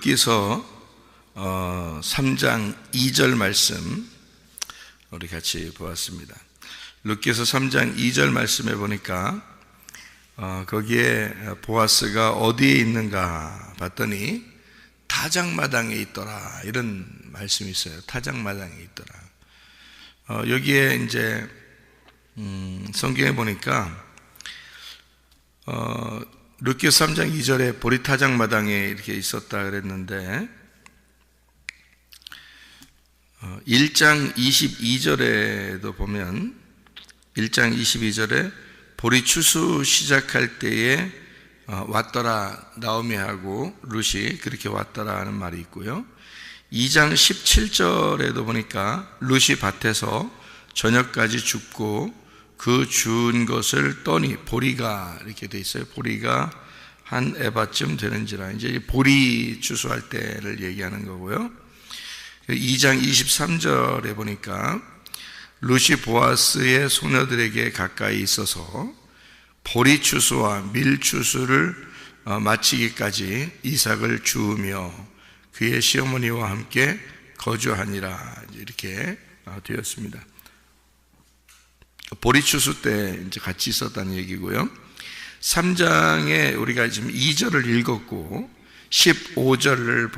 룻기서 3장 2절 말씀 우리 같이 보았습니다. 룻기서 3장 2절 말씀에 보니까 거기에 보아스가 어디에 있는가 봤더니 타작마당에 있더라, 이런 말씀이 있어요. 타작마당에 있더라. 여기에 이제 성경에 보니까 룻기서 3장 2절에 보리 타작마당에 이렇게 있었다 그랬는데 1장 22절에도 보면 1장 22절에 보리 추수 시작할 때에 왔더라, 나오미하고 룻이 그렇게 왔더라 하는 말이 있고요. 2장 17절에도 보니까 룻이 밭에서 저녁까지 죽고 그 주운 것을 떠니 보리가 이렇게 돼 있어요. 보리가 한 에바쯤 되는지라, 이제 보리 추수할 때를 얘기하는 거고요. 2장 23절에 보니까 룻이 보아스의 소녀들에게 가까이 있어서 보리 추수와 밀 추수를 마치기까지 이삭을 주우며 그의 시어머니와 함께 거주하니라, 이렇게 되었습니다. 보리 추수 때 이제 같이 있었다는 얘기고요. 3장에 우리가 지금 2절을 읽었고 15절을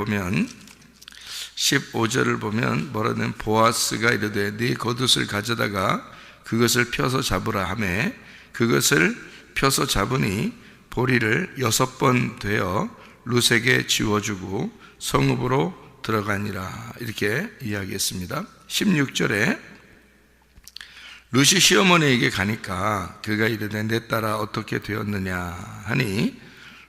보면 뭐라는, 보아스가 이르되 네 겉옷을 가져다가 그것을 펴서 잡으라 하매 그것을 펴서 잡으니 보리를 6번 되어 룻에게 지워주고 성읍으로 들어가니라, 이렇게 이야기했습니다. 16절에 룻이 시어머니에게 가니까 그가 이르되 내 딸아 어떻게 되었느냐 하니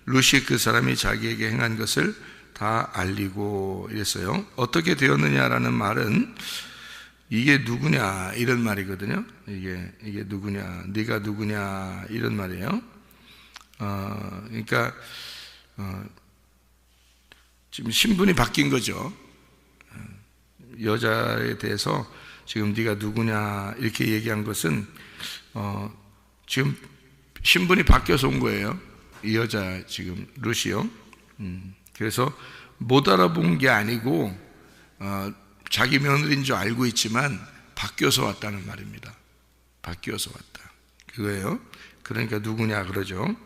룻이 그 사람이 자기에게 행한 것을 다 알리고 이랬어요. 어떻게 되었느냐라는 말은 이게 누구냐 이런 말이거든요. 이게 누구냐, 네가 누구냐 이런 말이에요. 그러니까 지금 신분이 바뀐 거죠. 여자에 대해서 지금 네가 누구냐 이렇게 얘기한 것은 지금 신분이 바뀌어서 온 거예요. 이 여자 지금 룻이요. 그래서 못 알아본 게 아니고 자기 며느리인 줄 알고 있지만 바뀌어서 왔다는 말입니다. 바뀌어서 왔다, 그거예요. 그러니까 누구냐 그러죠.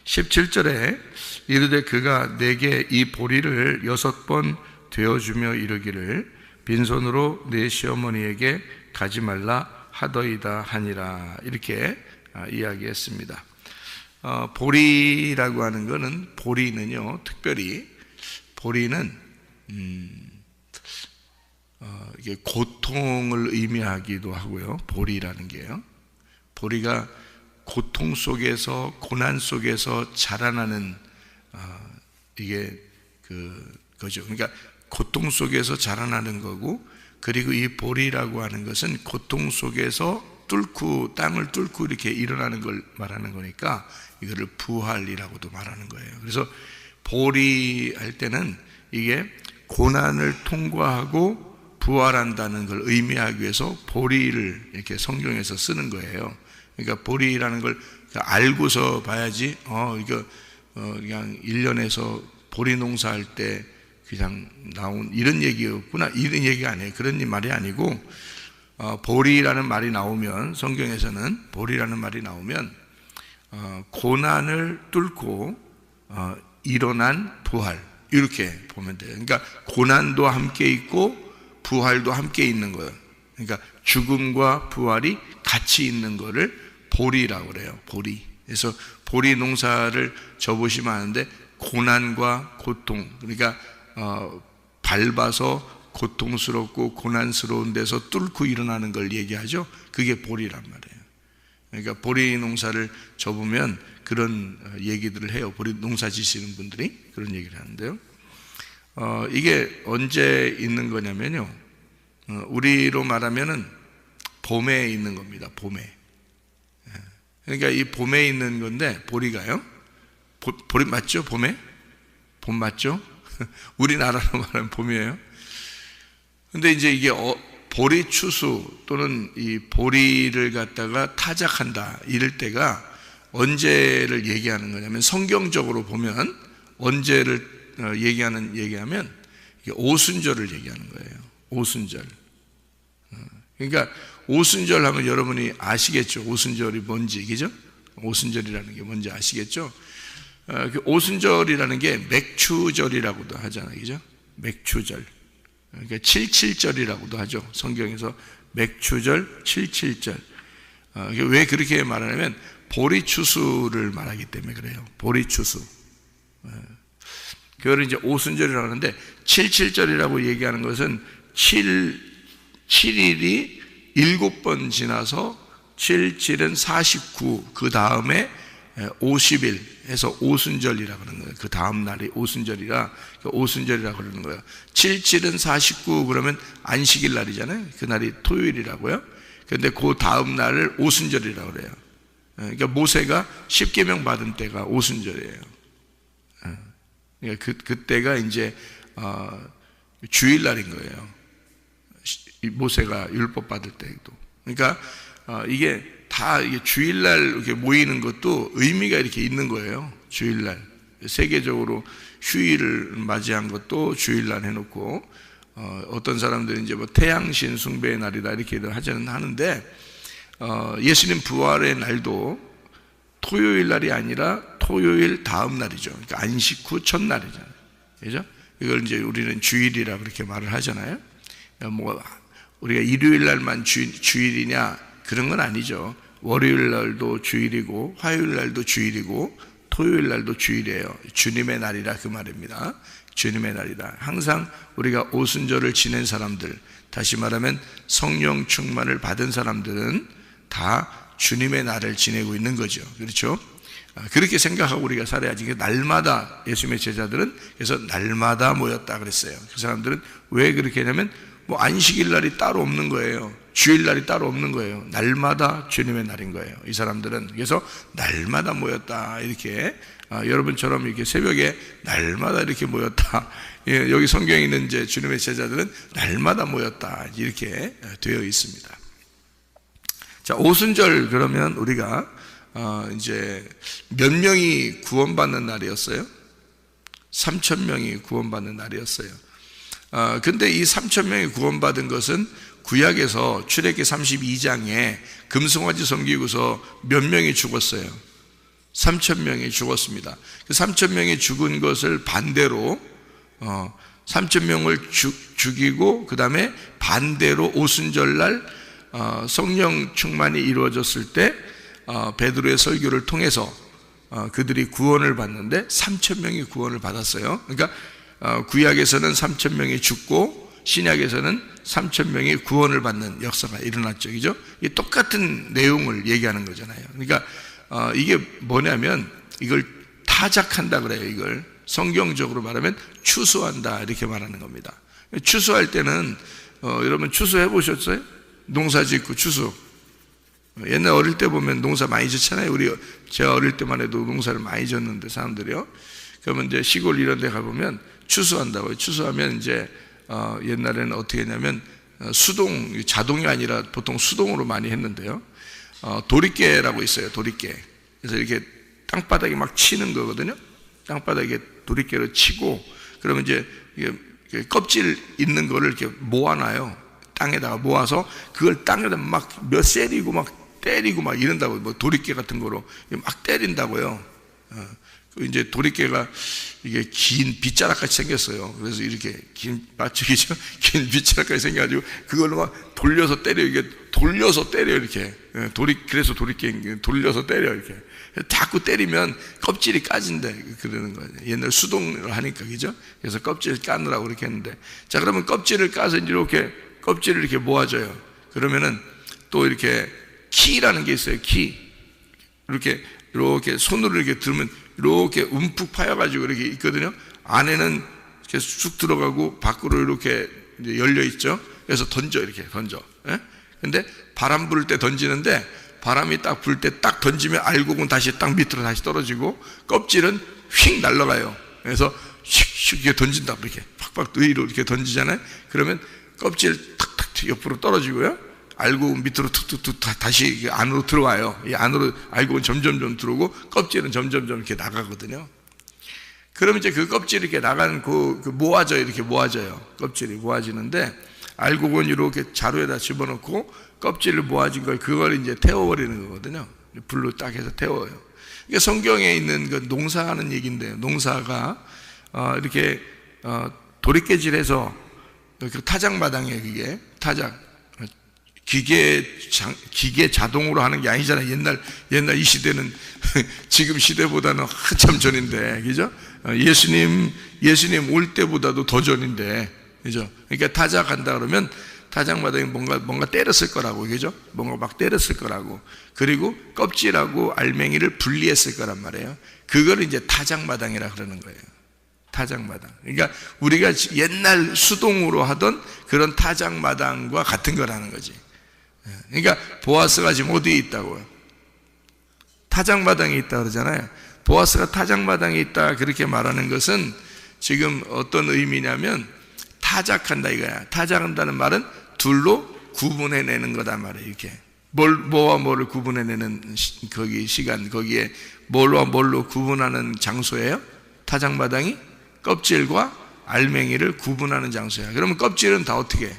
17절에 이르되 그가 내게 이 보리를 6번 되어주며 이르기를 빈손으로 내 시어머니에게 가지 말라 하더이다 하니라, 이렇게 이야기했습니다. 보리라고 하는 것은, 보리는요, 특별히 보리는 이게 고통을 의미하기도 하고요. 보리라는 게요, 보리가 고통 속에서, 고난 속에서 자라나는 이게 그거죠. 그러니까 고통 속에서 자라나는 거고, 그리고 이 보리라고 하는 것은 고통 속에서 땅을 뚫고 이렇게 일어나는 걸 말하는 거니까 이거를 부활이라고도 말하는 거예요. 그래서 보리 할 때는 이게 고난을 통과하고 부활한다는 걸 의미하기 위해서 보리를 이렇게 성경에서 쓰는 거예요. 그러니까 보리라는 걸 알고서 봐야지, 이거 그냥 1년에서 보리 농사할 때 그냥 나온 이런 얘기였구나, 이런 얘기가 아니에요. 그런 말이 아니고, 보리라는 말이 나오면, 성경에서는 보리라는 말이 나오면 고난을 뚫고 일어난 부활, 이렇게 보면 돼요. 그러니까 고난도 함께 있고 부활도 함께 있는 거예요. 그러니까 죽음과 부활이 같이 있는 거를 보리라고 그래요. 보리. 그래서 보리 농사를 접으시면 아는데 고난과 고통, 그러니까 밟아서 고통스럽고 고난스러운 데서 뚫고 일어나는 걸 얘기하죠. 그게 보리란 말이에요. 그러니까 보리 농사를 접으면 그런 얘기들을 해요. 보리 농사 지시는 분들이 그런 얘기를 하는데요. 이게 언제 있는 거냐면요, 우리로 말하면은 봄에 있는 겁니다. 봄에. 그러니까 이 봄에 있는 건데, 보리가요, 보리 맞죠? 봄에? 봄 맞죠? 우리나라로 말하면 봄이에요. 근데 이제 이게 보리 추수 또는 이 보리를 갖다가 타작한다, 이럴 때가 언제를 얘기하는 거냐면, 성경적으로 보면 언제를 얘기하면 이게 오순절을 얘기하는 거예요. 오순절. 그러니까 오순절 하면 여러분이 아시겠죠? 오순절이 뭔지, 그죠? 오순절이라는 게 뭔지 아시겠죠? 오순절이라는 게 맥추절이라고도 하잖아요, 그죠? 맥추절. 그러니까 77절이라고도 하죠. 성경에서 맥추절, 77절. 왜 그렇게 말하냐면 보리추수를 말하기 때문에 그래요. 보리추수. 그거를 이제 오순절이라고 하는데 77절이라고 얘기하는 것은 7일이 7번 지나서 7은 49, 그 다음에 50일 해서 오순절이라고 그러는 거예요. 그 다음 날이 오순절이라 오순절이라고 그러는 거예요. 7은 49 그러면 안식일 날이잖아요. 그날이 토요일이라고요. 그런데 그 다음 날을 오순절이라고 그래요. 그러니까 모세가 십계명 받은 때가 오순절이에요. 그러니까 그때가 이제 주일날인 거예요. 모세가 율법 받을 때도. 그러니까 이게 다 이게 주일날 이렇게 모이는 것도 의미가 이렇게 있는 거예요. 주일날 세계적으로 휴일을 맞이한 것도 주일날 해놓고 어떤 사람들은 이제 뭐 태양신 숭배의 날이다 이렇게도 하는데 예수님 부활의 날도 토요일 날이 아니라 토요일 다음 날이죠. 그러니까 안식 후 첫날이잖아요. 그죠? 이걸 이제 우리는 주일이라 그렇게 말을 하잖아요. 뭐 우리가 일요일 날만 주일이냐 그런 건 아니죠. 월요일 날도 주일이고 화요일 날도 주일이고 토요일 날도 주일이에요. 주님의 날이라 그 말입니다. 주님의 날이다. 항상 우리가 오순절을 지낸 사람들, 다시 말하면 성령 충만을 받은 사람들은 다 주님의 날을 지내고 있는 거죠. 그렇죠? 그렇게 생각하고 우리가 살아야지. 날마다 예수님의 제자들은 그래서 날마다 모였다 그랬어요. 그 사람들은 왜 그렇게 하냐면 뭐 안식일 날이 따로 없는 거예요. 주일 날이 따로 없는 거예요. 날마다 주님의 날인 거예요. 이 사람들은. 그래서 날마다 모였다. 이렇게 여러분처럼 이렇게 새벽에 날마다 이렇게 모였다. 여기 성경에 있는 이제 주님의 제자들은 날마다 모였다. 이렇게 되어 있습니다. 자, 오순절 그러면 우리가 이제 몇 명이 구원받는 날이었어요? 3,000명이 구원받는 날이었어요. 근데 이 3,000명이 구원받은 것은 구약에서 출애굽기 32장에 금송아지 섬기고서 몇 명이 죽었어요? 3,000명이 죽었습니다. 그 3,000명이 죽은 것을 반대로 3,000명을 죽이고 그 다음에 반대로 오순절날 성령 충만이 이루어졌을 때 베드로의 설교를 통해서 그들이 구원을 받는데 3,000명이 구원을 받았어요. 그러니까 구약에서는 3,000명이 죽고 신약에서는 3,000명이 구원을 받는 역사가 일어났죠. 그죠? 이 똑같은 내용을 얘기하는 거잖아요. 그러니까 이게 뭐냐면 이걸 타작한다 그래요. 이걸 성경적으로 말하면 추수한다 이렇게 말하는 겁니다. 추수할 때는 여러분 추수해 보셨어요? 농사 짓고 추수. 옛날 어릴 때 보면 농사 많이 짓잖아요. 제가 어릴 때만 해도 농사를 많이 짓는데 사람들이요. 그러면 이제 시골 이런 데 가보면 추수한다고요. 추수하면 이제 옛날에는 어떻게 했냐면 자동이 아니라 보통 수동으로 많이 했는데요. 도리깨라고 있어요. 도리깨. 그래서 이렇게 땅바닥에 막 치는 거거든요. 땅바닥에 도리깨로 치고 그러면 이제 이게 껍질 있는 거를 이렇게 모아놔요. 땅에다가 모아서 그걸 땅에다 막 몇 세리고 막 때리고 막 이런다고. 뭐 도리깨 같은 거로 막 때린다고요. 이제 도리깨가 이게 긴 빗자락같이 생겼어요. 그래서 이렇게 긴 맞추기죠. 긴 빗자락같이 생겨가지고 그걸로 막 돌려서 때려. 이게 돌려서 때려 이렇게. 그래서 도리깨 돌려서 때려 이렇게. 자꾸 때리면 껍질이 까진다 그러는 거예요. 옛날 수동을 하니까 그죠? 그래서 껍질 까느라고 그렇게 했는데, 자 그러면 껍질을 까서 이렇게 껍질을 이렇게 모아줘요. 그러면은 또 이렇게 키라는 게 있어요. 키. 이렇게 손으로 이렇게 들면 이렇게 움푹 파여가지고 이렇게 있거든요. 안에는 이렇게 쑥 들어가고 밖으로 이렇게 이제 열려 있죠. 그래서 이렇게 던져. 예? 근데 바람 불 때 던지는데 바람이 딱 불 때 딱 던지면 알곡은 다시 딱 밑으로 다시 떨어지고 껍질은 휙 날아가요. 그래서 슉슉 이렇게 던진다. 이렇게 팍팍 의로 이렇게 던지잖아요. 그러면 껍질 탁탁 옆으로 떨어지고요. 알곡은 밑으로 툭툭툭 다시 안으로 들어와요. 이 안으로 알곡은 점점점 들어오고 껍질은 점점점 이렇게 나가거든요. 그러면 이제 그 껍질이 이렇게 나가는 그 모아져요. 이렇게 모아져요. 껍질이 모아지는데, 알곡은 이렇게 자루에다 집어넣고 껍질을 모아진 그걸 이제 태워버리는 거거든요. 불로 딱 해서 태워요. 이게 성경에 있는 그 농사하는 얘기인데요. 농사가 이렇게 도리깨질해서 그 타작마당이에요. 그게 타작. 기계 자동으로 하는 게 아니잖아요. 옛날 이 시대는 지금 시대보다는 한참 전인데, 그죠? 예수님 올 때보다도 더 전인데, 그죠? 그러니까 타작한다 그러면 타작마당에 뭔가 때렸을 거라고, 그죠? 뭔가 막 때렸을 거라고. 그리고 껍질하고 알맹이를 분리했을 거란 말이에요. 그걸 이제 타작마당이라 그러는 거예요. 타작마당. 그러니까 우리가 옛날 수동으로 하던 그런 타작마당과 같은 거라는 거지. 그러니까 보아스가 지금 어디에 있다고요? 타작마당에 있다 그러잖아요. 보아스가 타작마당에 있다 그렇게 말하는 것은 지금 어떤 의미냐면 타작한다 이거야. 타작한다는 말은 둘로 구분해내는 거단 말이에요. 이렇게 뭐와 뭐를 구분해내는 거기 시간, 거기에 뭘와 뭘로 구분하는 장소예요. 타작마당이 껍질과 알맹이를 구분하는 장소야. 그러면 껍질은 다 어떻게 해?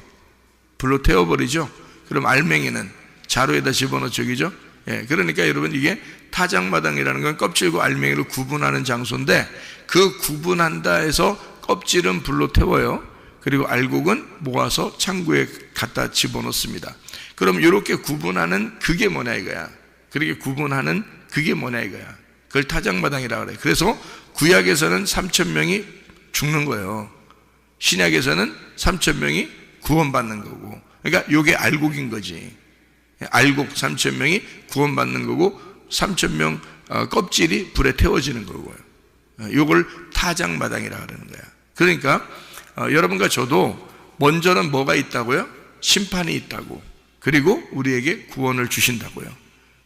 불로 태워버리죠. 그럼 알맹이는 자루에다 집어넣죠, 그죠? 예, 그러니까 여러분 이게 타작마당이라는 건 껍질과 알맹이를 구분하는 장소인데, 그 구분한다 해서 껍질은 불로 태워요. 그리고 알곡은 모아서 창고에 갖다 집어넣습니다. 그럼 이렇게 구분하는 그게 뭐냐 이거야. 그렇게 구분하는 그게 뭐냐 이거야. 그걸 타작마당이라고 그래. 그래서 구약에서는 3,000명이 죽는 거예요. 신약에서는 3,000명이 구원받는 거고. 그러니까 이게 알곡인 거지. 알곡 3,000명이 구원받는 거고 3,000명 껍질이 불에 태워지는 거고요. 이걸 타작마당이라고 그러는 거야. 그러니까 여러분과 저도 먼저는 뭐가 있다고요? 심판이 있다고. 그리고 우리에게 구원을 주신다고요.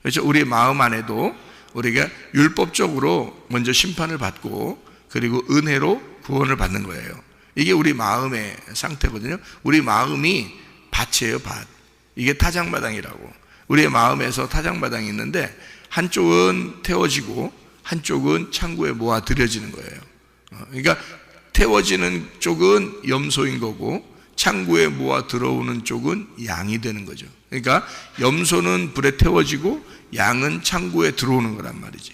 그렇죠? 우리 마음 안에도 우리가 율법적으로 먼저 심판을 받고 그리고 은혜로 구원을 받는 거예요. 이게 우리 마음의 상태거든요. 우리 마음이 밭이에요, 밭. 이게 타작마당이라고. 우리의 마음에서 타작마당이 있는데 한쪽은 태워지고 한쪽은 창고에 모아들여지는 거예요. 그러니까 태워지는 쪽은 염소인 거고 창고에 모아 들어오는 쪽은 양이 되는 거죠. 그러니까 염소는 불에 태워지고 양은 창고에 들어오는 거란 말이지.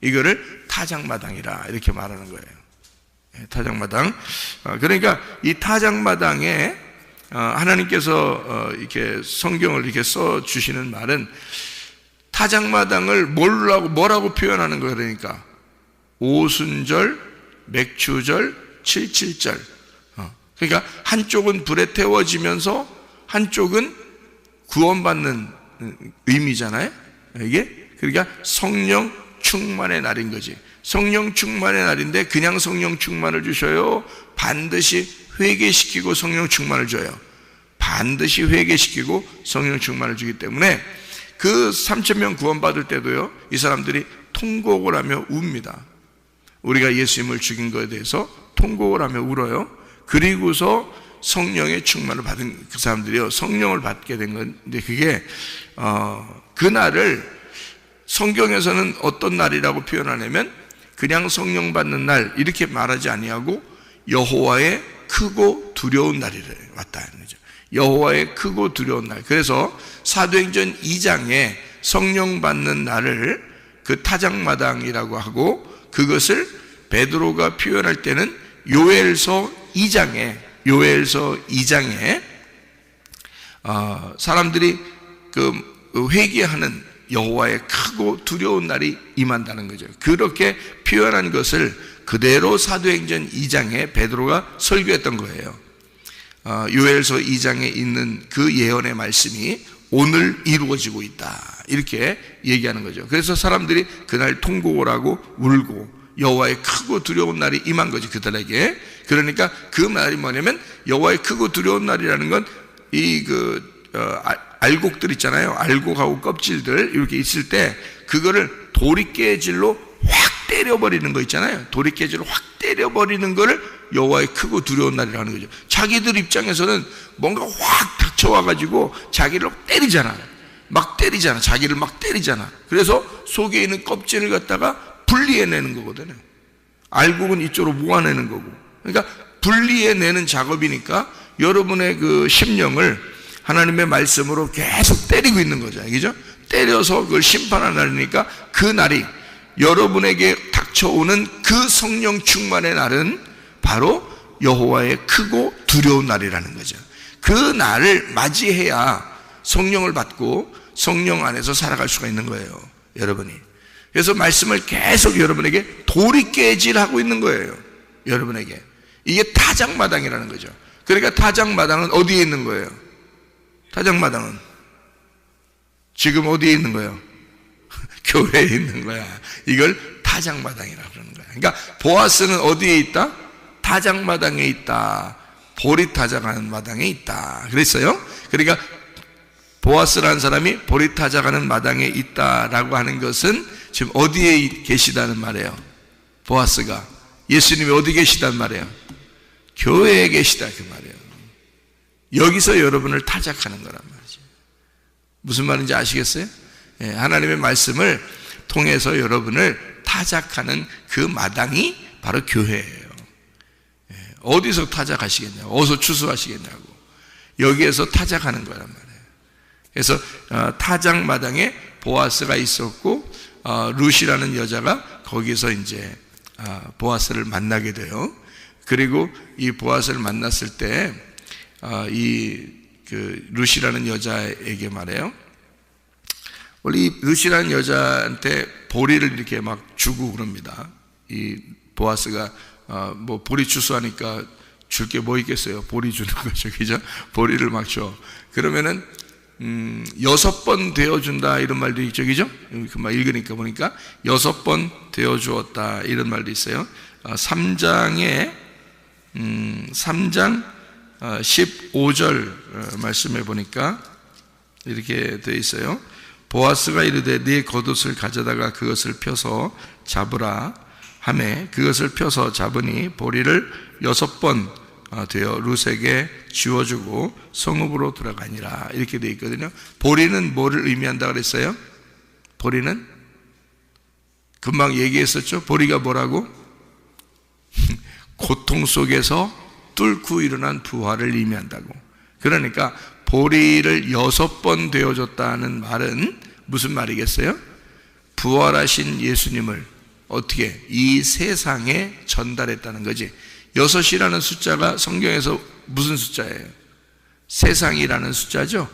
이거를 타작마당이라 이렇게 말하는 거예요. 타작마당. 그러니까 이 타작마당에 하나님께서 이렇게 성경을 이렇게 써 주시는 말은 타작마당을 뭐라고 표현하는 거예요. 그러니까 오순절, 맥추절, 칠칠절. 그러니까 한쪽은 불에 태워지면서 한쪽은 구원받는 의미잖아요. 이게 그러니까 성령 충만의 날인 거지. 성령 충만의 날인데 그냥 성령 충만을 주셔요? 반드시 회개시키고 성령 충만을 줘요. 반드시 회개시키고 성령 충만을 주기 때문에 그 3,000명 구원받을 때도요, 이 사람들이 통곡을 하며 웁니다. 우리가 예수님을 죽인 것에 대해서 통곡을 하며 울어요. 그리고서 성령의 충만을 받은 그 사람들이요, 성령을 받게 된 건데, 그게 그날을 성경에서는 어떤 날이라고 표현하냐면 그냥 성령 받는 날 이렇게 말하지 아니하고 여호와의 크고 두려운 날이 왔다는 거죠. 여호와의 크고 두려운 날. 그래서 사도행전 2장에 성령 받는 날을 그 타작마당이라고 하고, 그것을 베드로가 표현할 때는 요엘서 2장에 사람들이 그 회개하는 여호와의 크고 두려운 날이 임한다는 거죠. 그렇게 표현한 것을 그대로 사도행전 2장에 베드로가 설교했던 거예요. 요엘서 2장에 있는 그 예언의 말씀이 오늘 이루어지고 있다, 이렇게 얘기하는 거죠. 그래서 사람들이 그날 통곡을 하고 울고 여호와의 크고 두려운 날이 임한 거지, 그들에게. 그러니까 그 말이 뭐냐면 여호와의 크고 두려운 날이라는 건 이 알곡들 있잖아요. 알곡하고 껍질들 이렇게 있을 때 그거를 도리깨질로 확 때려버리는 거 있잖아요. 도리깨질로 확 때려버리는 거를 여호와의 크고 두려운 날이라는 거죠. 자기들 입장에서는 뭔가 확 닥쳐와가지고 자기를 막 때리잖아. 자기를 막 때리잖아. 그래서 속에 있는 껍질을 갖다가 분리해내는 거거든요. 알곡은 이쪽으로 모아내는 거고. 그러니까 분리해내는 작업이니까 여러분의 그 심령을 하나님의 말씀으로 계속 때리고 있는 거죠. 그죠? 때려서 그걸 심판하는 날이니까 그 날이 여러분에게 닥쳐오는 그 성령 충만의 날은 바로 여호와의 크고 두려운 날이라는 거죠. 그 날을 맞이해야 성령을 받고 성령 안에서 살아갈 수가 있는 거예요, 여러분이. 그래서 말씀을 계속 여러분에게 도리깨질하고 있는 거예요, 여러분에게. 이게 타작마당이라는 거죠. 그러니까 타작마당은 어디에 있는 거예요? 타작마당은 지금 어디에 있는 거예요? 교회에 있는 거야. 이걸 타작마당이라고 그러는 거야. 그러니까 보아스는 어디에 있다? 타작마당에 있다. 보리 타작하는 마당에 있다. 그랬어요. 그러니까 보아스라는 사람이 보리 타작하는 마당에 있다라고 하는 것은 지금 어디에 계시다는 말이에요? 보아스가 예수님이 어디 계시단 말이에요? 교회에 계시다 그 말이에요. 여기서 여러분을 타작하는 거란 말이죠. 무슨 말인지 아시겠어요? 예, 하나님의 말씀을 통해서 여러분을 타작하는 그 마당이 바로 교회예요. 예, 어디서 타작하시겠냐고, 어디서 추수하시겠냐고, 여기에서 타작하는 거란 말이에요. 그래서 타작 마당에 보아스가 있었고 룻이라는 여자가 거기서 이제 보아스를 만나게 돼요. 그리고 이 보아스를 만났을 때 이 그 룻이라는 여자에게 말해요. 원래 이 룻이라는 여자한테 보리를 이렇게 막 주고 그럽니다. 이 보아스가 뭐 보리 추수하니까 줄 게 뭐 있겠어요? 보리 주는 거죠, 그죠? 보리를 막 줘. 그러면은 6번 되어준다 이런 말도 있죠, 그죠? 그 읽으니까 보니까 6번 되어주었다 이런 말도 있어요. 3장 15절 말씀해 보니까 이렇게 되어 있어요. 보아스가 이르되 네 겉옷을 가져다가 그것을 펴서 잡으라 하매 그것을 펴서 잡으니 보리를 6번 되어 룻에게 지워주고 성읍으로 들어가니라 이렇게 되어 있거든요. 보리는 뭐를 의미한다 그랬어요? 보리는 금방 얘기했었죠. 보리가 뭐라고? 고통 속에서 뚫고 일어난 부활을 의미한다고. 그러니까 보리를 6번 되어줬다는 말은 무슨 말이겠어요? 부활하신 예수님을 어떻게 이 세상에 전달했다는 거지. 6이라는 숫자가 성경에서 무슨 숫자예요? 세상이라는 숫자죠.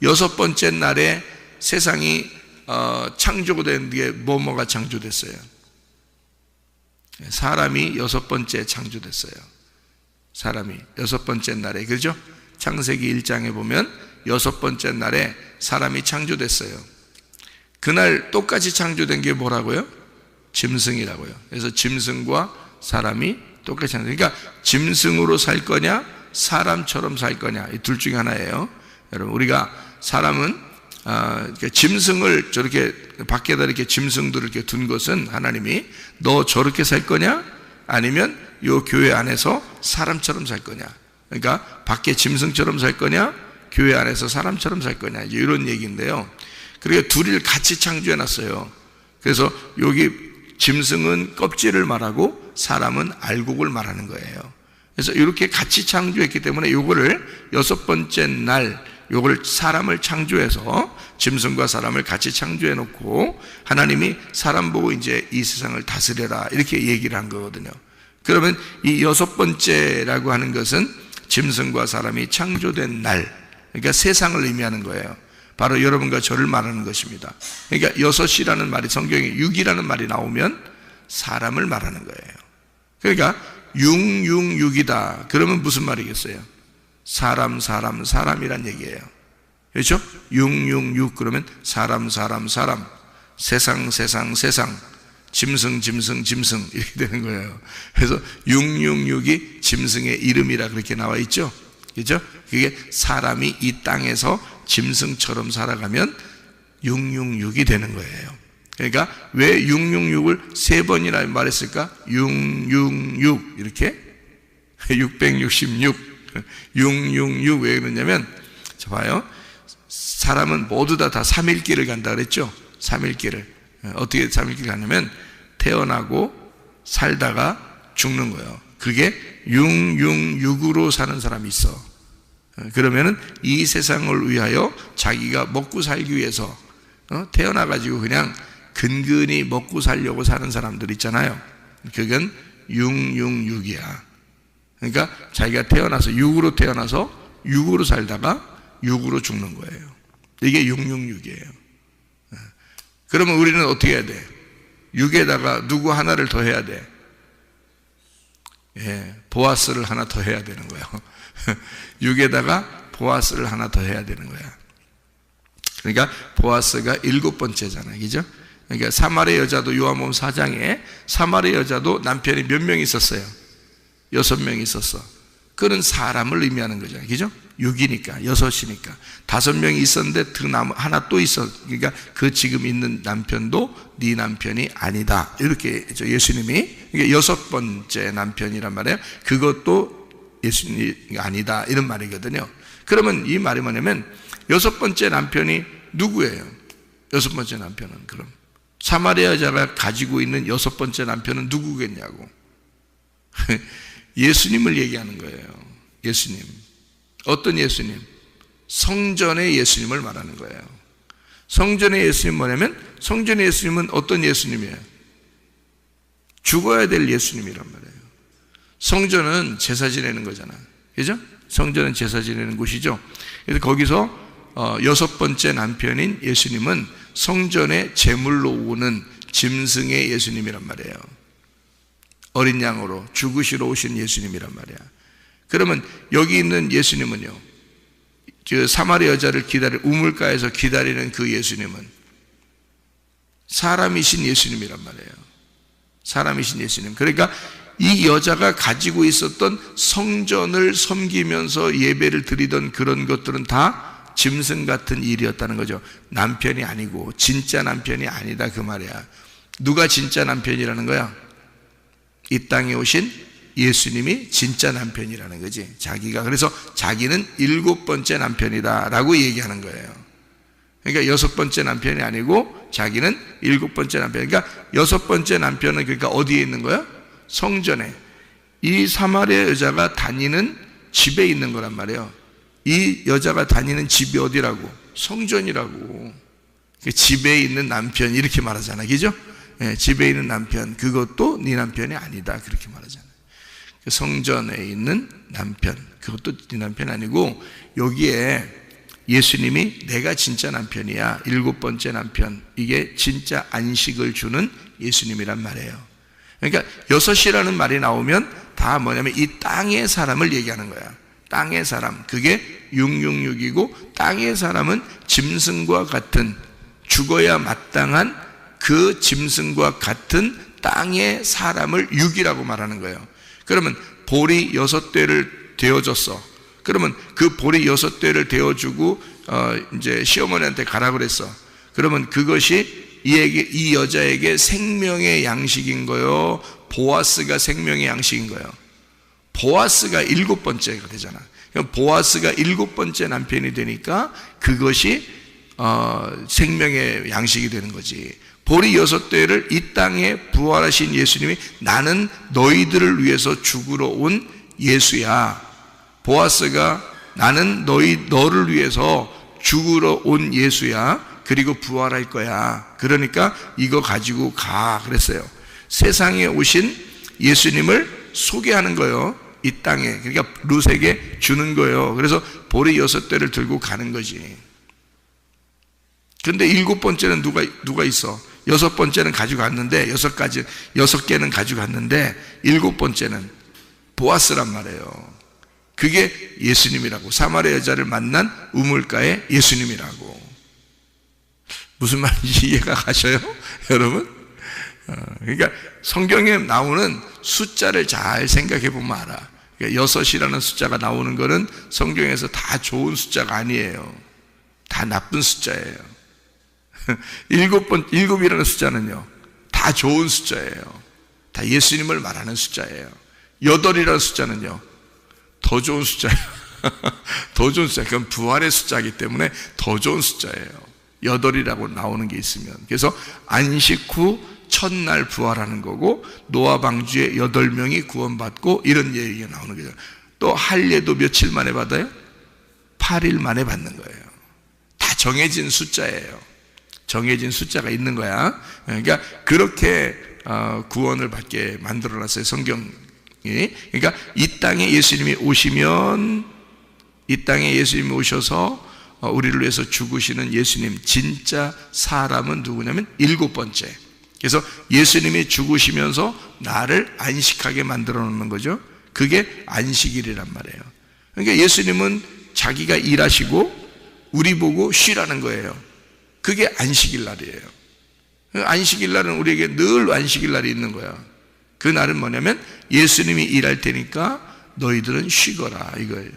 6번째 날에 세상이 창조된 게 뭐가 창조됐어요? 사람이 6번째 창조됐어요. 사람이 6번째 날에, 그죠? 창세기 1장에 보면 6번째 날에 사람이 창조됐어요. 그날 똑같이 창조된 게 뭐라고요? 짐승이라고요. 그래서 짐승과 사람이 똑같이 창조. 그러니까 짐승으로 살 거냐 사람처럼 살 거냐, 이 둘 중에 하나예요. 여러분, 우리가 사람은 짐승을 저렇게 밖에다 이렇게 짐승들을 이렇게 둔 것은 하나님이 너 저렇게 살 거냐 아니면 요 교회 안에서 사람처럼 살 거냐, 그러니까 밖에 짐승처럼 살 거냐 교회 안에서 사람처럼 살 거냐, 이제 이런 얘기인데요. 그러니까 둘을 같이 창조해 놨어요. 그래서 여기 짐승은 껍질을 말하고 사람은 알곡을 말하는 거예요. 그래서 이렇게 같이 창조했기 때문에 요거를 6번째 날 요걸 사람을 창조해서 짐승과 사람을 같이 창조해 놓고 하나님이 사람 보고 이제 이 세상을 다스려라 이렇게 얘기를 한 거거든요. 그러면 이 6번째라고 하는 것은 짐승과 사람이 창조된 날, 그러니까 세상을 의미하는 거예요. 바로 여러분과 저를 말하는 것입니다. 그러니까 6이라는 말이 성경에 6이라는 말이 나오면 사람을 말하는 거예요. 그러니까 666이다 그러면 무슨 말이겠어요? 사람이란 얘기예요. 그렇죠? 666 그러면 사람, 세상, 짐승 이렇게 되는 거예요. 그래서 666이 짐승의 이름이라 그렇게 나와 있죠. 그렇죠? 그게 사람이 이 땅에서 짐승처럼 살아가면 666이 되는 거예요. 그러니까 왜 666을 3번이나 말했을까? 666 이렇게 666 666 왜 그러냐면, 자 봐요. 사람은 모두 다 3일길을 간다 그랬죠. 3일길을 어떻게 3일길 가냐면 태어나고 살다가 죽는 거예요. 그게 666으로 사는 사람이 있어. 그러면은 이 세상을 위하여 자기가 먹고 살기 위해서 태어나가지고 그냥 근근히 먹고 살려고 사는 사람들 있잖아요. 그건 666이야. 그러니까 자기가 태어나서 6으로 태어나서 6으로 살다가 6으로 죽는 거예요. 이게 666이에요. 그러면 우리는 어떻게 해야 돼? 6에다가 누구 하나를 더 해야 돼? 보아스를 하나 더 해야 되는 거예요. 6에다가 보아스를 하나 더 해야 되는 거야. 그러니까 보아스가 7번째잖아요. 그죠? 그러니까 사마리아 여자도 요한복음 4장에 사마리아 여자도 남편이 몇 명 있었어요? 6명 있었어. 그는 사람을 의미하는 거잖아요. 그죠? 6이니까 6이니까 5명이 있었는데 그 하나 또 있어. 그러니까 그 지금 있는 남편도 네 남편이 아니다. 이렇게 예수님이 6번째 남편이란 말이에요. 그것도 예수님이 아니다. 이런 말이거든요. 그러면 이 말이 뭐냐면 6번째 남편이 누구예요? 6번째 남편은 그럼 사마리아 여자가 가지고 있는 6번째 남편은 누구겠냐고. 예수님을 얘기하는 거예요. 예수님. 어떤 예수님? 성전의 예수님을 말하는 거예요. 성전의 예수님 뭐냐면 성전의 예수님은 어떤 예수님이에요? 죽어야 될 예수님이란 말이에요. 성전은 제사 지내는 거잖아. 그죠? 성전은 제사 지내는 곳이죠. 그래서 거기서 6번째 남편인 예수님은 성전에 제물로 오는 짐승의 예수님이란 말이에요. 어린 양으로 죽으시러 오신 예수님이란 말이야. 그러면 여기 있는 예수님은요, 사마리아 여자를 우물가에서 기다리는 그 예수님은 사람이신 예수님이란 말이에요. 사람이신 예수님. 그러니까 이 여자가 가지고 있었던 성전을 섬기면서 예배를 드리던 그런 것들은 다 짐승 같은 일이었다는 거죠. 남편이 아니고 진짜 남편이 아니다 그 말이야. 누가 진짜 남편이라는 거야? 이 땅에 오신 예수님이 진짜 남편이라는 거지. 자기가. 그래서 자기는 7번째 남편이다 라고 얘기하는 거예요. 그러니까 6번째 남편이 아니고 자기는 7번째 남편. 그러니까 6번째 남편은 그러니까 어디에 있는 거야? 성전에. 이 사마리아 여자가 다니는 집에 있는 거란 말이에요. 이 여자가 다니는 집이 어디라고? 성전이라고. 집에 있는 남편 이렇게 말하잖아. 그죠? 집에 있는 남편, 그것도 네 남편이 아니다 그렇게 말하잖아요. 성전에 있는 남편, 그것도 네 남편 아니고 여기에 예수님이 내가 진짜 남편이야, 7번째 남편, 이게 진짜 안식을 주는 예수님이란 말이에요. 그러니까 6이라는 말이 나오면 다 뭐냐면 이 땅의 사람을 얘기하는 거야. 땅의 사람, 그게 666이고 땅의 사람은 짐승과 같은 죽어야 마땅한 그 짐승과 같은 땅의 사람을 6이라고 말하는 거예요. 그러면 볼이 6대를 되어줬어. 그러면 그 볼이 6대를 되어주고 이제 시어머니한테 가라 그랬어. 그러면 그것이 이 여자에게 생명의 양식인 거요, 보아스가 생명의 양식인 거예요. 보아스가 7번째가 되잖아. 그럼 보아스가 7번째 남편이 되니까 그것이 생명의 양식이 되는 거지. 볼이 6대를 이 땅에 부활하신 예수님이 나는 너희들을 위해서 죽으러 온 예수야. 보아스가 나는 너를 위해서 죽으러 온 예수야. 그리고 부활할 거야. 그러니까 이거 가지고 가 그랬어요. 세상에 오신 예수님을 소개하는 거예요. 이 땅에. 그러니까 룻에게 주는 거예요. 그래서 볼이 6대를 들고 가는 거지. 그런데 7번째는 누가 있어? 6번째는 가져갔는데 6개는 가져갔는데 7번째는 보아스란 말이에요. 그게 예수님이라고. 사마리아 여자를 만난 우물가의 예수님이라고. 무슨 말인지 이해가 가셔요? 여러분? 그러니까 성경에 나오는 숫자를 잘 생각해 보면 알아. 그러니까 6이라는 숫자가 나오는 거는 성경에서 다 좋은 숫자가 아니에요. 다 나쁜 숫자예요. 7이라는 숫자는요, 다 좋은 숫자예요. 다 예수님을 말하는 숫자예요. 8이라는 숫자는요, 더 좋은 숫자예요. 더 좋은 숫자. 그건 부활의 숫자이기 때문에 더 좋은 숫자예요. 8이라고 나오는 게 있으면. 그래서 안식 후 첫날 부활하는 거고, 노아 방주에 8명이 구원받고 이런 얘기가 나오는 거죠. 또 할례도 며칠 만에 받아요? 8일 만에 받는 거예요. 다 정해진 숫자예요. 정해진 숫자가 있는 거야. 그러니까 그렇게 구원을 받게 만들어놨어요, 성경이. 그러니까 이 땅에 예수님이 오시면, 이 땅에 예수님이 오셔서 우리를 위해서 죽으시는 예수님, 진짜 사람은 누구냐면 7번째. 그래서 예수님이 죽으시면서 나를 안식하게 만들어 놓는 거죠. 그게 안식일이란 말이에요. 그러니까 예수님은 자기가 일하시고 우리 보고 쉬라는 거예요. 그게 안식일 날이에요. 안식일 날은 우리에게 늘 안식일 날이 있는 거야. 그 날은 뭐냐면 예수님이 일할 테니까 너희들은 쉬거라 이거예요.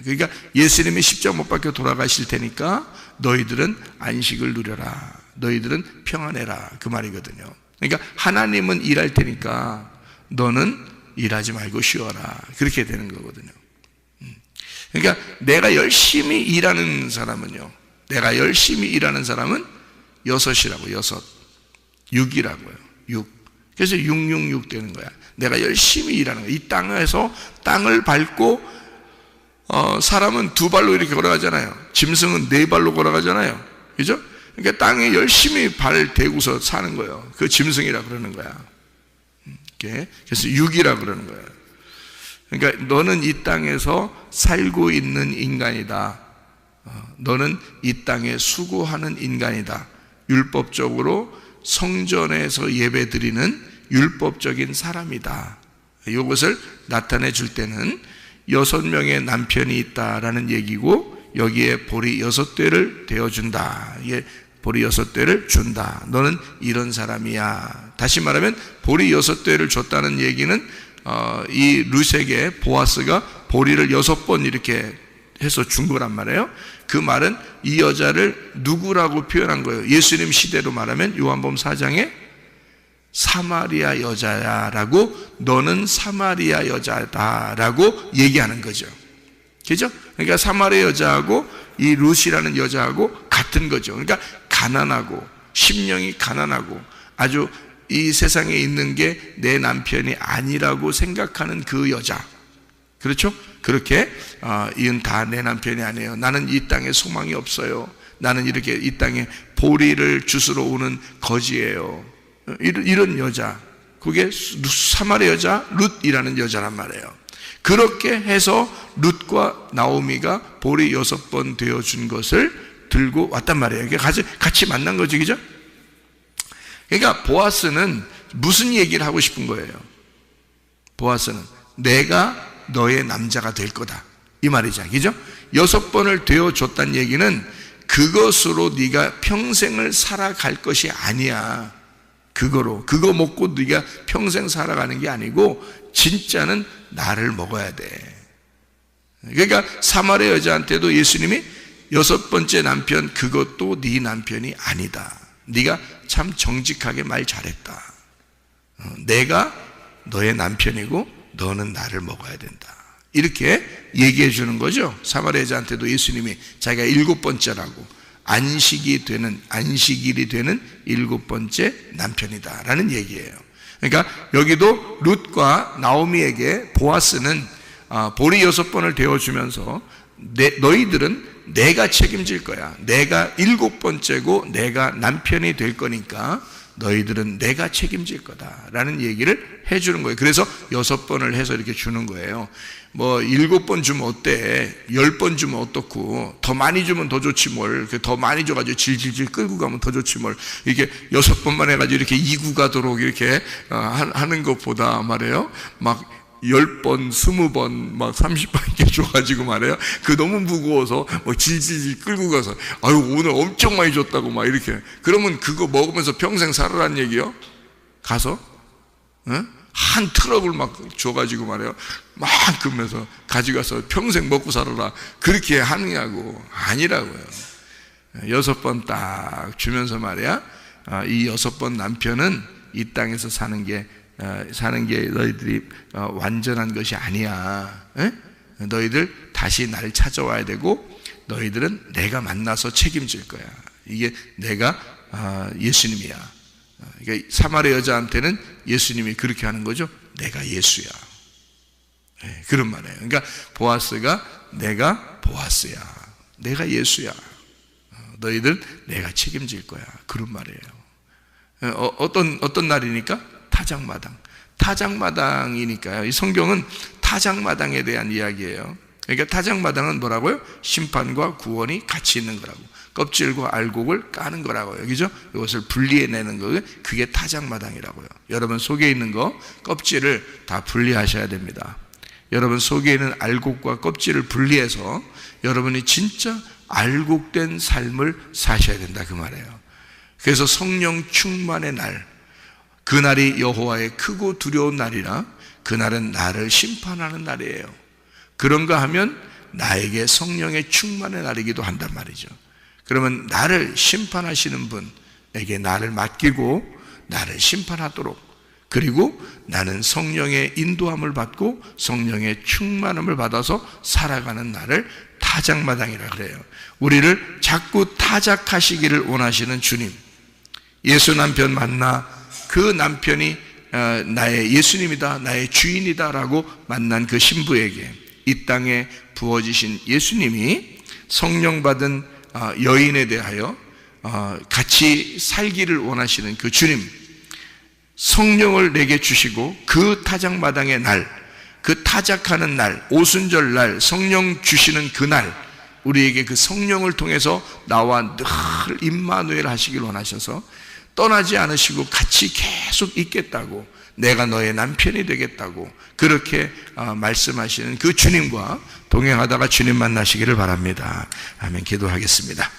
그러니까 예수님이 십자가 못 박혀 돌아가실 테니까 너희들은 안식을 누려라, 너희들은 평안해라, 그 말이거든요. 그러니까 하나님은 일할 테니까 너는 일하지 말고 쉬어라, 그렇게 되는 거거든요. 그러니까 내가 열심히 일하는 사람은요, 내가 열심히 일하는 사람은 6이라고, 6이라고요. 6. 그래서 666 되는 거야. 내가 열심히 일하는 거야. 이 땅에서 땅을 밟고 사람은 2발로 이렇게 걸어가잖아요. 짐승은 4발로 걸어가잖아요. 그죠? 그러니까 땅에 열심히 발 대고서 사는 거예요. 그 짐승이라 그러는 거야. 그래서 6이라 그러는 거예요. 그러니까 너는 이 땅에서 살고 있는 인간이다. 너는 이 땅에 수고하는 인간이다. 율법적으로 성전에서 예배 드리는 율법적인 사람이다. 이것을 나타내 줄 때는 6명의 남편이 있다라는 얘기고, 여기에 보리 6대를 되어준다. 이게 보리 6대를 준다. 너는 이런 사람이야. 다시 말하면 보리 6대를 줬다는 얘기는 이 룻에게 보아스가 보리를 6번 이렇게 해서 준 거란 말이에요. 그 말은 이 여자를 누구라고 표현한 거예요? 예수님 시대로 말하면 요한복음 4장에 사마리아 여자야라고, 너는 사마리아 여자다라고 얘기하는 거죠. 그죠? 그러니까 사마리아 여자하고 이 룻이라는 여자하고 같은 거죠. 그러니까 가난하고, 심령이 가난하고, 아주 이 세상에 있는 게 내 남편이 아니라고 생각하는 그 여자. 그렇죠? 그렇게 이건 다 내 남편이 아니에요. 나는 이 땅에 소망이 없어요. 나는 이렇게 이 땅에 보리를 주스러 오는 거지예요. 이런 여자, 그게 사마리아 여자 룻이라는 여자란 말이에요. 그렇게 해서 룻과 나오미가 보리 6번 되어준 것을 들고 왔단 말이에요. 이게 같이 만난 거지, 그죠? 그러니까 보아스는 무슨 얘기를 하고 싶은 거예요? 보아스는 내가 너의 남자가 될 거다, 이 말이죠, 그죠? 6번을 되어줬다는 얘기는 그것으로 네가 평생을 살아갈 것이 아니야. 그거 먹고 네가 평생 살아가는 게 아니고 진짜는 나를 먹어야 돼. 그러니까 사마리아 여자한테도 예수님이 6번째 남편, 그것도 네 남편이 아니다. 네가 참 정직하게 말 잘했다. 내가 너의 남편이고 너는 나를 먹어야 된다. 이렇게 얘기해 주는 거죠. 사마리아 여자한테도 예수님이 자기가 7번째라고, 안식일이 되는 7번째 남편이다라는 얘기예요. 그러니까 여기도 룻과 나오미에게 보아스는 보리 6번을 되어주면서 너희들은 내가 책임질 거야. 내가 7번째고 내가 남편이 될 거니까 너희들은 내가 책임질 거다라는 얘기를 해주는 거예요. 그래서 6번을 해서 이렇게 주는 거예요. 뭐 7번 주면 어때? 10번 주면 어떻고? 더 많이 주면 더 좋지 뭘. 더 많이 줘가지고 질질질 끌고 가면 더 좋지 뭘. 이렇게 6번만 해가지고 이렇게 2구 가도록 이렇게 하는 것보다 말이에요, 막 10번, 20번, 막 30번 이렇게 줘가지고 말이에요, 그 너무 무거워서 뭐 질질질 끌고 가서 아유 오늘 엄청 많이 줬다고 막 이렇게. 그러면 그거 먹으면서 평생 살아라는 얘기요? 가서 한 트럭을 막 줘가지고 말이에요, 막 그러면서 가져가서 평생 먹고 살아라, 그렇게 하느냐고. 아니라고요. 6번 딱 주면서 말이야, 이 6번 남편은 이 땅에서 사는 게 너희들이 완전한 것이 아니야. 너희들 다시 날 찾아와야 되고, 너희들은 내가 만나서 책임질 거야. 이게 내가 예수님이야. 그러니까 사마리아 여자한테는 예수님이 그렇게 하는 거죠. 내가 예수야. 네, 그런 말이에요. 그러니까 보아스가 내가 보아스야. 내가 예수야. 너희들 내가 책임질 거야. 그런 말이에요. 어떤 날이니까? 타작마당. 타작마당이니까요. 이 성경은 타작마당에 대한 이야기예요. 그러니까 타작마당은 뭐라고요? 심판과 구원이 같이 있는 거라고. 껍질과 알곡을 까는 거라고요. 그죠? 이것을 분리해내는 거예요. 그게 타작마당이라고요. 여러분 속에 있는 거 껍질을 다 분리하셔야 됩니다. 여러분 속에 있는 알곡과 껍질을 분리해서 여러분이 진짜 알곡된 삶을 사셔야 된다 그 말이에요. 그래서 성령 충만의 날, 그날이 여호와의 크고 두려운 날이라 그날은 나를 심판하는 날이에요. 그런가 하면 나에게 성령의 충만의 날이기도 한단 말이죠. 그러면 나를 심판하시는 분에게 나를 맡기고 나를 심판하도록, 그리고 나는 성령의 인도함을 받고 성령의 충만함을 받아서 살아가는 날을 타작마당이라 그래요. 우리를 자꾸 타작하시기를 원하시는 주님, 예수 남편 만나 그 남편이 나의 예수님이다, 나의 주인이다 라고 만난 그 신부에게 이 땅에 부어지신 예수님이 성령 받은 여인에 대하여 같이 살기를 원하시는 그 주님, 성령을 내게 주시고 그 타작마당의 날, 그 타작하는 날, 오순절 날, 성령 주시는 그 날, 우리에게 그 성령을 통해서 나와 늘 임마누엘 하시길 원하셔서 떠나지 않으시고 같이 계속 있겠다고, 내가 너의 남편이 되겠다고 그렇게 말씀하시는 그 주님과 동행하다가 주님 만나시기를 바랍니다. 아멘. 기도하겠습니다.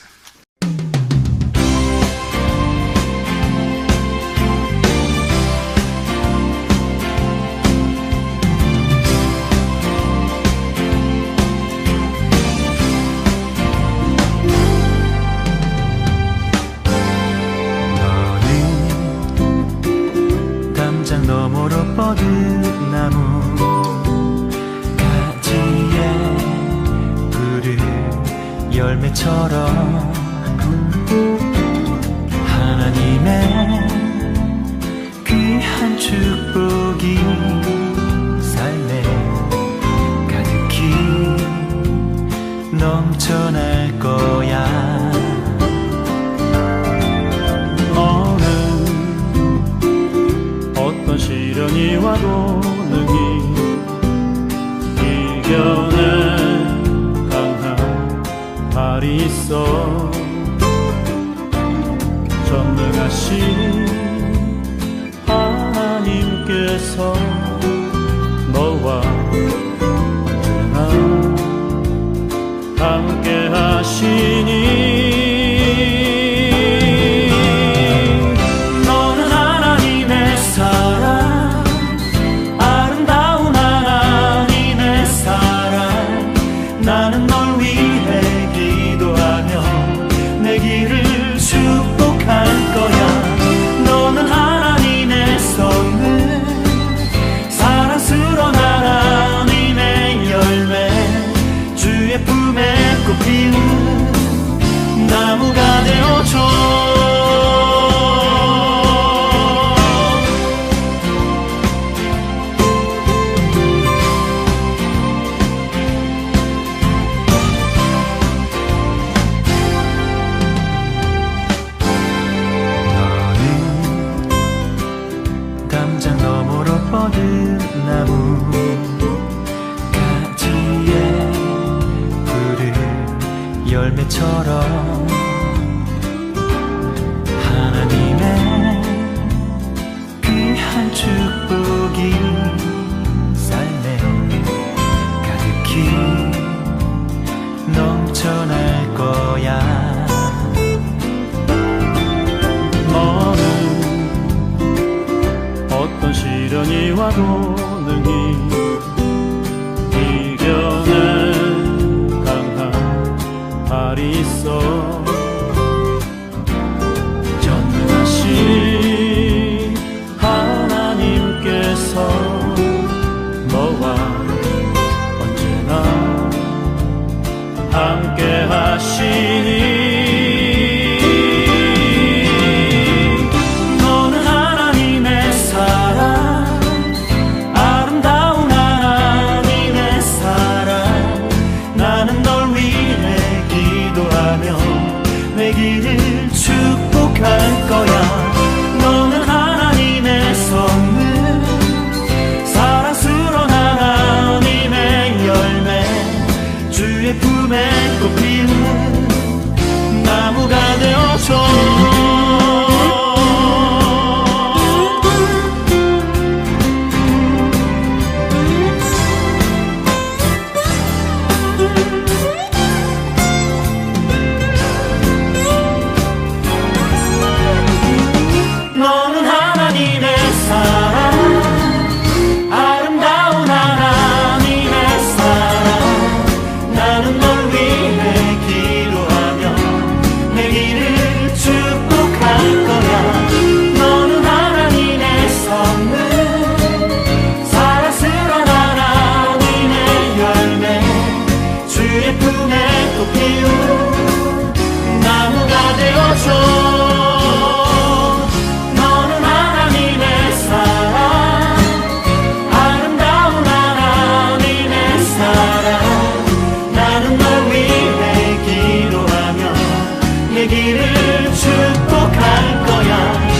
너머로 뻗은 나무 가지에 푸른 열매처럼 하나님의 귀한 축복이 삶에 가득히 넘쳐날 거야. 어떤 시련이 와도 능히 이겨낸 강한 발이 있어. 전능하신 하나님께서 너와 언제나 함께 하시니 나무가 되어줘. 너는 담장 너머로 뻗은 나무 가지에 푸른 열매처럼 하나님의 귀한 축복이 삶에 가득히 넘쳐날 거야. 너는 어떤 시련이 와도 능히 이겨낸 강한 발이 있어. 전능하신 하나님께서 너와 언제나 함께 하시니 너는 길을 축복할 거야. 너는 하나님의 선물, 사랑스러운 하나님의 열매, 주의 품에 꽃 피우는 나무가 되어줘. 너는 하나님의 사랑, 아름다운 하나님의 사랑. 나는 널 위해 기도하며 내 길을 축복할 거야. 너는 하나님의 선물, 사랑스러운 하나님의 열매, 주의 품에 꽃 피운 나무가 되어줘. 내 길을 축복할 거야.